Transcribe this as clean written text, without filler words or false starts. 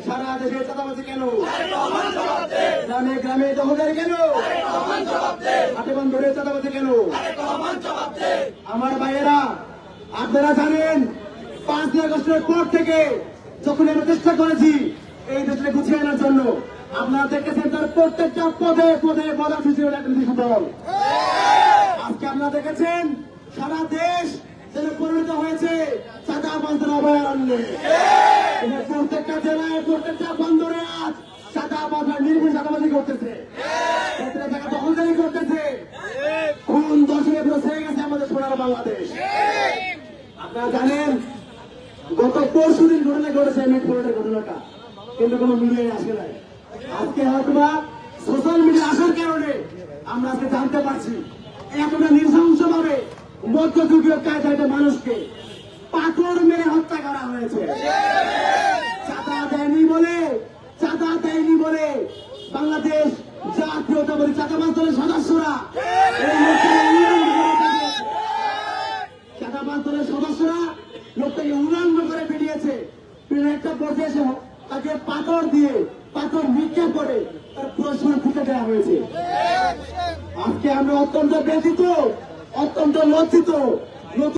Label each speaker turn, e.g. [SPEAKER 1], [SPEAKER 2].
[SPEAKER 1] সারা দেশে চাঁদাবাজি কেন? গ্রামে গ্রামে দখলদারি কেন? হাতে বন্ধরে চাঁদাবাজি কেন? আমার ভাইয়েরা, আপনারা জানেন 5 আগস্টের পর থেকে যখন আমরা চেষ্টা করেছি এই দেশে গুছিয়ে আনার জন্য, আপনারা দেখেছেন তার প্রত্যেকটা পদে পদে পদার্থী রাজনৈতিক দল। আজকে আপনারা দেখেছেন সারা দেশ যেন পরিণত হয়েছে চাঁদাবাজদের অভয়ারণ্যে। প্রত্যেকটা জেলায় প্রত্যেকটা বন্দরে আজ চাঁদাবাজরা নির্ভুল চাঁদাবাজি করতেছে, দখলদারি করতেছে, খুন দর্শনে পুরো ছেড়ে গেছে আমাদের সোনার বাংলাদেশ। আপনারা জানেন গত পরশুদিন ঘটনা ঘটেছে মিটফোর্টের ঘটনাটা, কিন্তু কোনো মিডিয়ায় আসে নাই। আজকে হয়তো সোশ্যাল মিডিয়া আসার কারণে আমরা আজকে জানতে পারছি এতটা নৃশংস ভাবে মধ্যযুগীয় কায়দায় মানুষকে পাথর মেরে হত্যা করা হয়েছে। চাঁদা দেয়নি বলে বাংলাদেশ জাতীয়তাবাদী চাঁদাবাজ দলের সদস্যরা লোকটাকে উলঙ্গ করে বেরিয়েছে। একটা পর্যায়ে তাকে পাথর নিক্ষেপ করে তার প্রশ্ন ফুটে দেওয়া হয়েছে। আজকে আমরা অত্যন্ত ব্যথিত, অত্যন্ত লজ্জিত।